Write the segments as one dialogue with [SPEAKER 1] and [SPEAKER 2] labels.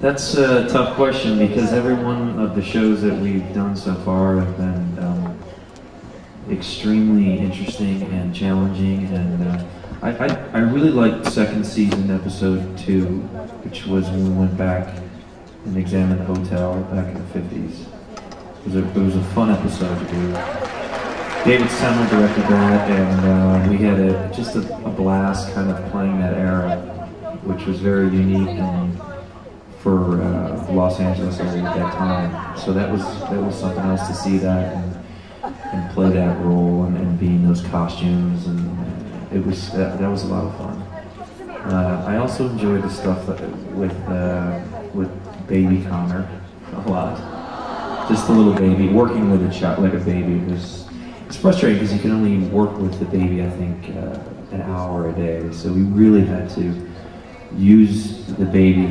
[SPEAKER 1] That's a tough question because every one of the shows that we've done so far have been extremely interesting and challenging, and I really liked second season episode 2, which was when we went back and examined the hotel back in the 50s. It was a fun episode to do. David Summer directed that, and we had just a blast kind of playing that era, which was very unique and for Los Angeles area at that time. So that was something else to see that and play that role and be in those costumes, and it was that was a lot of fun. I also enjoyed the stuff with baby Connor a lot. Just a little baby, working with a child like a baby it's frustrating because you can only work with the baby, I think, an hour a day. So we really had to use the baby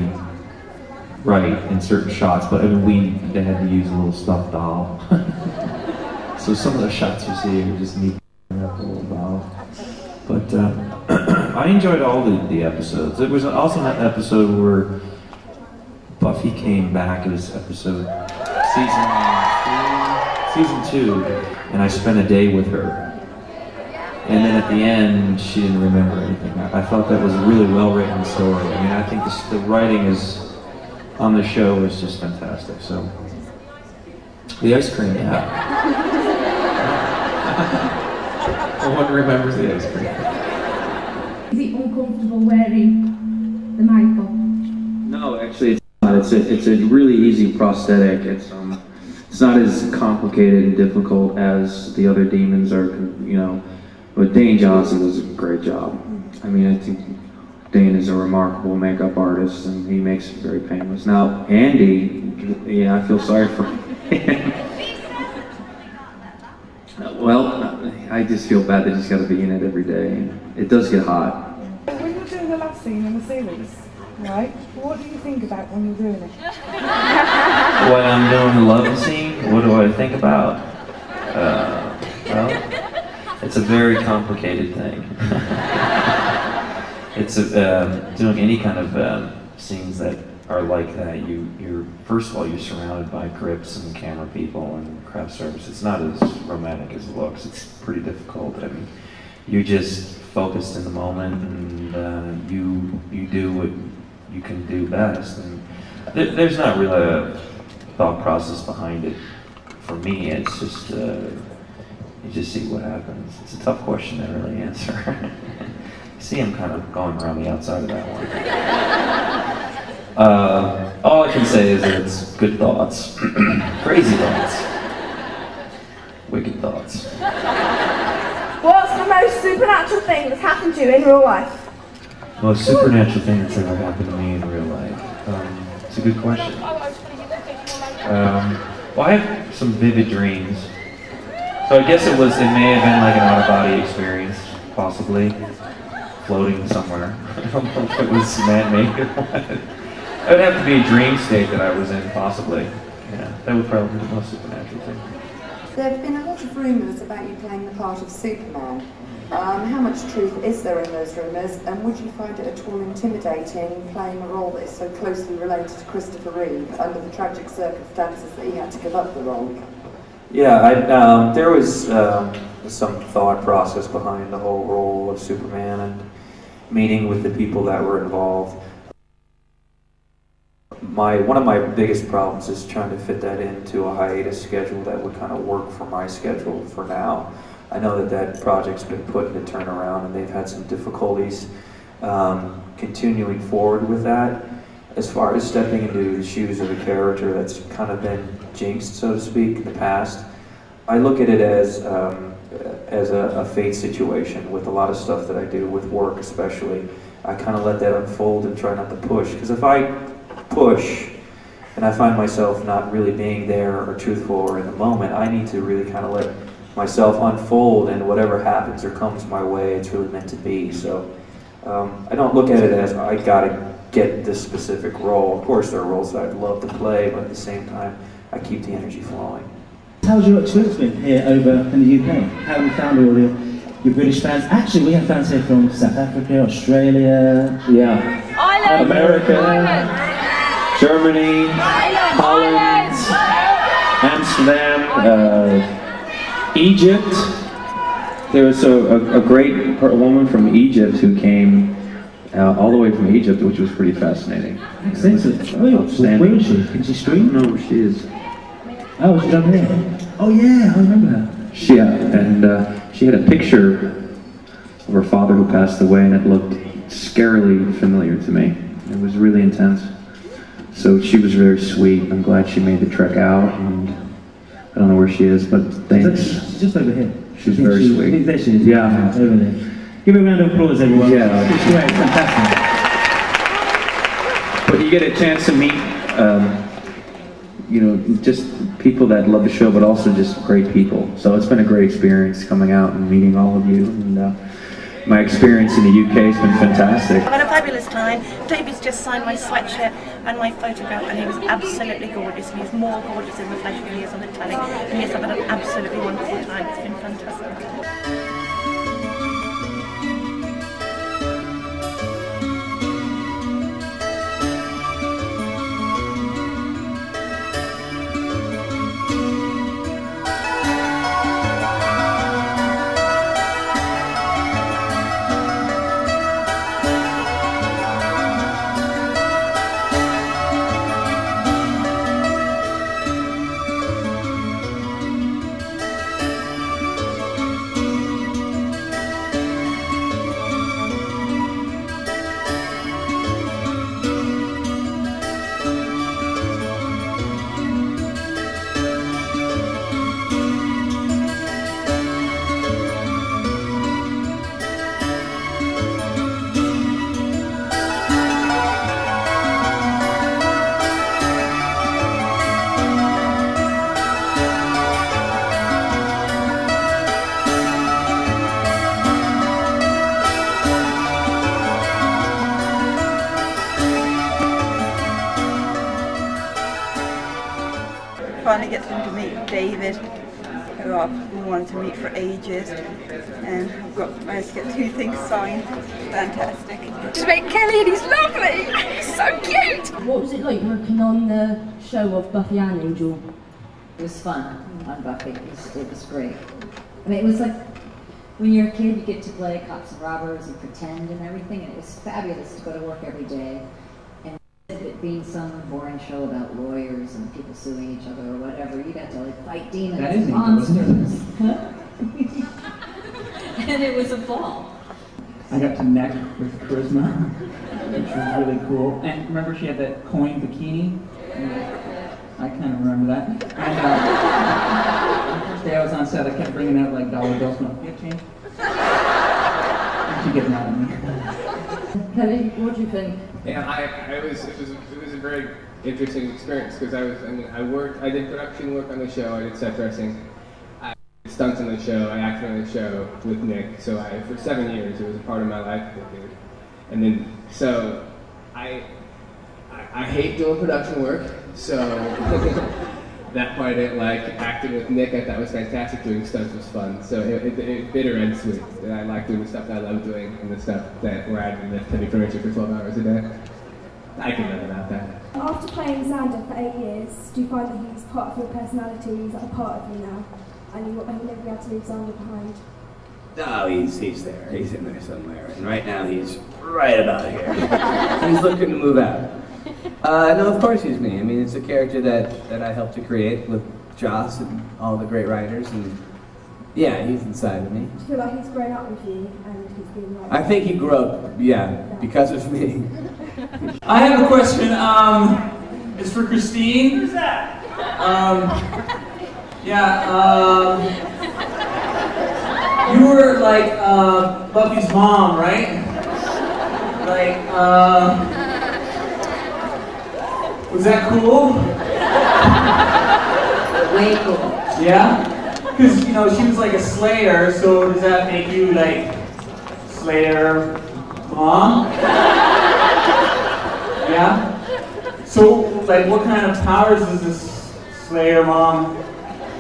[SPEAKER 1] right in certain shots, but I mean, they had to use a little stuffed doll. So some of the shots you see are just me up a little doll. But I enjoyed all the episodes. There was also an episode where Buffy came back. It was episode season 2, and I spent a day with her. And then at the end, she didn't remember anything. I thought that was a really well-written story. I mean, I think the writing on the show is just fantastic. So, the ice cream, yeah. No one remembers the ice cream.
[SPEAKER 2] Is it uncomfortable wearing the makeup?
[SPEAKER 1] No, actually it's not. It's a really easy prosthetic. It's not as complicated and difficult as the other demons are, you know. But Dane Johnson does a great job. I mean, I think Dane is a remarkable makeup artist, and he makes it very painless. Now, Andy, yeah, I feel sorry for him. Well, I just feel bad that he's got to be in it every day. It does get hot.
[SPEAKER 3] When you're doing the last scene in the series, right, what do you think about when you're doing it?
[SPEAKER 1] When I'm doing the love scene, what do I think about? Well, it's a very complicated thing. It's doing any kind of scenes that are like that. You're first of all, you're surrounded by grips and camera people and craft service. It's not as romantic as it looks. It's pretty difficult. I mean, you're just focused in the moment, and you do what you can do best. And there's not really a thought process behind it. For me, it's just you just see what happens. It's a tough question to really answer. See, I'm kind of going around the outside of that one. All I can say is that it's good thoughts. Crazy thoughts. Wicked thoughts.
[SPEAKER 2] What's the most supernatural thing that's happened to you in real life?
[SPEAKER 1] Most supernatural thing that's ever happened to me in real life. It's a good question. Well, I have some vivid dreams. So I guess it may have been like an out-of-body experience, possibly. Floating somewhere. I don't know if it was man-made or what. It would have to be a dream state that I was in, possibly. Yeah, that would probably be the most supernatural thing.
[SPEAKER 4] There have been a lot of rumours about you playing the part of Superman. How much truth is there in those rumours, and would you find it at all intimidating playing a role that is so closely related to Christopher Reeve under the tragic circumstances that he had to give up the role?
[SPEAKER 1] Yeah, there was some thought process behind the whole role of Superman and meeting with the people that were involved. One of my biggest problems is trying to fit that into a hiatus schedule that would kind of work for my schedule for now. I know that project's been put into turnaround and they've had some difficulties continuing forward with that. As far as stepping into the shoes of a character that's kind of been jinxed, so to speak, in the past, I look at it as a fate situation with a lot of stuff that I do with work especially. I kind of let that unfold and try not to push, because if I push and I find myself not really being there or truthful or in the moment, I need to really kind of let myself unfold, and whatever happens or comes my way, it's really meant to be. So I don't look at it as I gotta get this specific role. Of course there are roles that I'd love to play, but at the same time I keep the energy flowing.
[SPEAKER 5] How's your experience been here over in the UK? How have you found all your British fans? Actually, we have fans here from South Africa, Australia,
[SPEAKER 2] Ireland,
[SPEAKER 5] America.
[SPEAKER 2] Ireland.
[SPEAKER 1] Germany, Holland, Amsterdam, Egypt. There was a great woman from Egypt who came all the way from Egypt, which was pretty fascinating.
[SPEAKER 5] Where is she? Can she stream?
[SPEAKER 1] I don't know where she is.
[SPEAKER 5] Oh, she's over there. Oh yeah, I remember her.
[SPEAKER 1] Yeah, and she had a picture of her father who passed away, and it looked scarily familiar to me. It was really intense. So she was very sweet. I'm glad she made the trek out, and I don't know where she is, but thanks.
[SPEAKER 5] She's just over here.
[SPEAKER 1] She's very sweet.
[SPEAKER 5] There she is.
[SPEAKER 1] Yeah.
[SPEAKER 5] Over there. Give her a round of applause, everyone.
[SPEAKER 1] Yeah.
[SPEAKER 5] It's great, fantastic.
[SPEAKER 1] But you get a chance to meet, you know, just people that love the show, but also just great people. So it's been a great experience coming out and meeting all of you. And my experience in the UK has been fantastic.
[SPEAKER 6] I've had a fabulous time. David's just signed my sweatshirt and my photograph, and he was absolutely gorgeous. And he's more gorgeous in the flesh than he is on the telly. And yes, I've had an absolutely wonderful time. It's been fantastic. Finally get them to meet David, who I've wanted to meet for ages, and I've managed to get 2 things signed. Fantastic.
[SPEAKER 2] Just met Kelly and he's lovely. He's so cute.
[SPEAKER 7] What was it like working on the show of Buffy and Angel?
[SPEAKER 8] It was fun on Buffy. It was great. I mean, it was like when you're a kid, you get to play cops and robbers and pretend and everything, and it was fabulous to go to work every day. And it being some boring show about lawyers and people suing each other or whatever, you got to like fight demons and monsters. And it was a ball.
[SPEAKER 9] I got to neck with Charisma, which was really cool. And remember, she had that coin bikini. I kind of remember that. And the first day I was on set, I kept bringing out like dollar bills. Going, "You have change?" And she getting mad at me.
[SPEAKER 7] Kelly, what do you think?
[SPEAKER 10] Yeah, it was a very interesting experience because I did production work on the show, I did set dressing, I did stunts on the show, I acted on the show with Nick, so for 7 years it was a part of my life, and then, so, I hate doing production work, so that part I didn't like. Acting with Nick, I thought was fantastic. Doing stunts was fun. So it bitter and sweet. And I like doing the stuff that I love doing and the stuff where I had to lift heavy furniture for 12 hours a day. I can live without that.
[SPEAKER 11] After playing Xander for 8 years, do you find that he's part of your personality, he's like a part of you now? And you never be able to leave Xander behind?
[SPEAKER 12] No, he's there. He's in there somewhere. And right now he's right about here. He's looking to move out. No, of course he's me. I mean, it's a character that I helped to create with Joss and all the great writers, and yeah, he's inside of me.
[SPEAKER 11] Do you feel like he's grown up with you and he's been like...
[SPEAKER 12] I think he grew up, yeah, because of me.
[SPEAKER 9] I have a question. It's for Kristine. Who's that? You were like Buffy's mom, right? Like, was that cool?
[SPEAKER 8] Way cool.
[SPEAKER 9] Yeah? Because, you know, she was like a Slayer, so does that make you like Slayer mom? Yeah? So, like, what kind of powers does this Slayer mom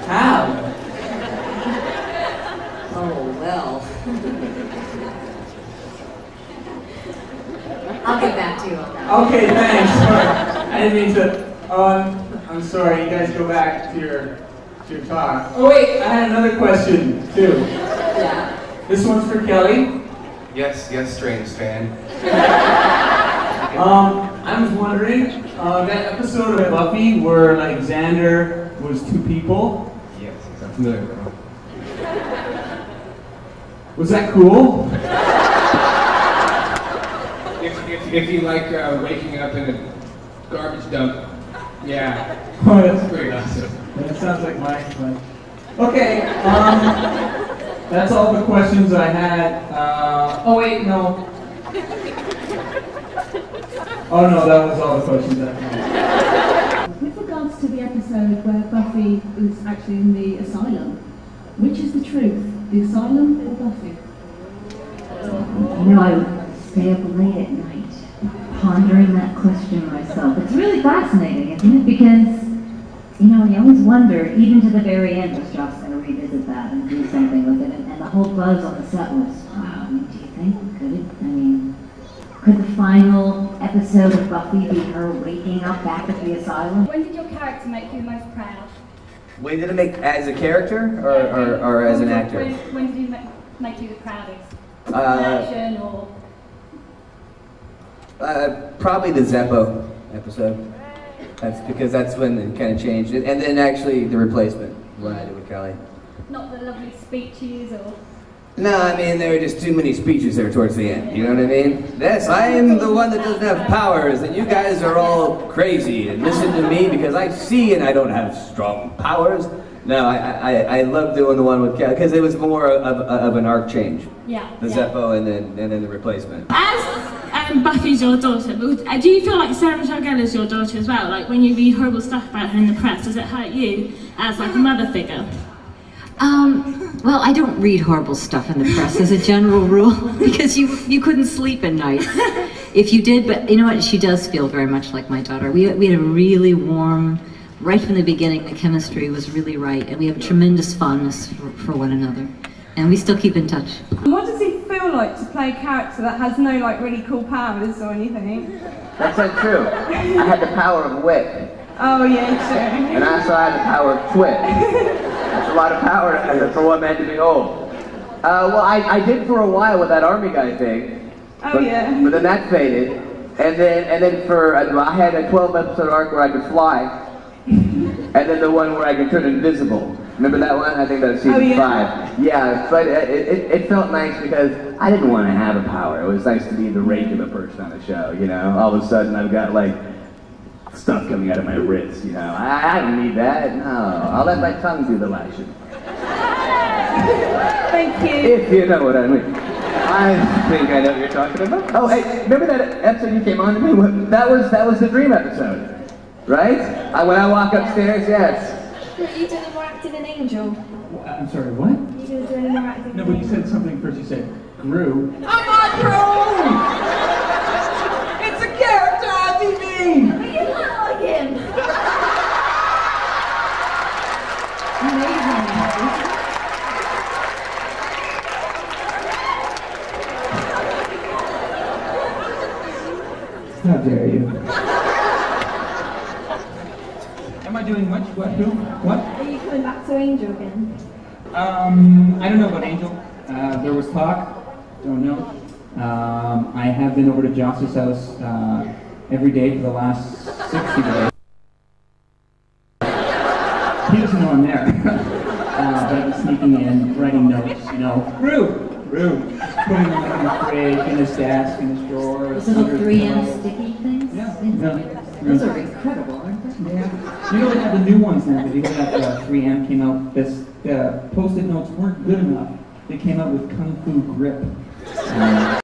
[SPEAKER 9] have?
[SPEAKER 8] Oh, well. I'll get back to you on that.
[SPEAKER 9] Okay, thanks. I didn't mean to. I'm sorry. You guys go back to your talk. Oh wait, I had another question too.
[SPEAKER 8] Yeah.
[SPEAKER 9] This one's for Kelly.
[SPEAKER 10] Yes, strange fan.
[SPEAKER 9] I was wondering, that episode of Buffy where like Xander was two people.
[SPEAKER 10] Yes, I'm familiar with that.
[SPEAKER 9] Was that cool?
[SPEAKER 10] If you like waking up in a garbage dump, yeah,
[SPEAKER 9] Oh,
[SPEAKER 10] that's pretty awesome.
[SPEAKER 9] That sounds like my. Okay, that's all the questions I had. Oh wait, no. Oh no, that was all the questions I had.
[SPEAKER 7] With regards to the episode where Buffy is actually in the asylum, which is the truth? The asylum or Buffy?
[SPEAKER 8] You know, I would stay up late at night, pondering that question myself. It's really fascinating, isn't it? Because, you know, you always wonder, even to the very end, was Joss going to revisit that and do something with it? And the whole buzz on the set was, wow, I mean, do you think, could it? I mean, could the final episode of Buffy be her waking up back at the asylum?
[SPEAKER 11] When did your character make you the most proud?
[SPEAKER 12] Wait, did it make as a character or as an actor?
[SPEAKER 11] When did it make you the proudest?
[SPEAKER 12] Action
[SPEAKER 11] or?
[SPEAKER 12] Probably the Zeppo episode. That's because that's when it kind of changed it. And then actually the replacement, what I did with Kelly.
[SPEAKER 11] Not the lovely speeches or?
[SPEAKER 12] No, I mean, there were just too many speeches there towards the end, you know what I mean? Yes, I am the one that doesn't have powers, and you guys are all crazy, and listen to me because I see and I don't have strong powers. No, I love doing the one with Kelly, because it was more of an arc change.
[SPEAKER 11] Yeah.
[SPEAKER 12] The Zeppo and then the replacement.
[SPEAKER 13] As Buffy's your daughter, do you feel like Sarah Michelle Gellar's your daughter as well? Like when you read horrible stuff about her in the press, does it hurt you as like a mother figure?
[SPEAKER 8] Well, I don't read horrible stuff in the press as a general rule, because you couldn't sleep at night if you did, but you know what, she does feel very much like my daughter. We had a really warm, right from the beginning, the chemistry was really right, and we have tremendous fondness for one another, and we still keep in touch.
[SPEAKER 3] What does it feel like to play a character that has no like really cool powers or anything?
[SPEAKER 12] That's not true. I had the power of wit.
[SPEAKER 3] Oh yeah, sure.
[SPEAKER 12] And I also had the power of twit. That's a lot of power for one man to behold. Well, I did for a while with that army guy thing.
[SPEAKER 3] Oh yeah.
[SPEAKER 12] But then that faded. And then for, I had a 12-episode arc where I could fly. And then the one where I could turn invisible. Remember that one? I think that was season 5. Yeah, but it felt nice because I didn't want to have a power. It was nice to be the regular person on the show, you know? All of a sudden I've got like stuff coming out of my wrist, you know. I don't need that, no. I'll let my tongue do the lashing.
[SPEAKER 3] Thank you.
[SPEAKER 12] If you know what I mean. I think I know what you're talking about. Oh, hey, remember that episode you came on to me? That was the dream episode, right? When I walk upstairs, yes.
[SPEAKER 2] Are you doing more acting than Angel?
[SPEAKER 9] I'm sorry, what?
[SPEAKER 2] Are you going to do any more acting?
[SPEAKER 9] No, but you said something first. You said, Gru.
[SPEAKER 3] I'm not Gru! It's a character on TV!
[SPEAKER 2] But you look like him!
[SPEAKER 8] Amazing.
[SPEAKER 9] How dare you? Am I doing what? What? Who? What?
[SPEAKER 11] Are you coming back to Angel again?
[SPEAKER 9] I don't know about Angel. There was talk. Don't know. I have been over to Joss's house every day for the last 60 days. He doesn't know I'm there. But I've been sneaking in, writing notes, you know. Rude! Putting them in the fridge, in his desk, in his drawer.
[SPEAKER 8] Those little 3M sticky things?
[SPEAKER 9] Yeah.
[SPEAKER 8] Those are incredible, aren't they?
[SPEAKER 9] Yeah. You know they have the new ones now. They got that 3M came out. This Post-it notes weren't good enough. They came out with Kung Fu Grip.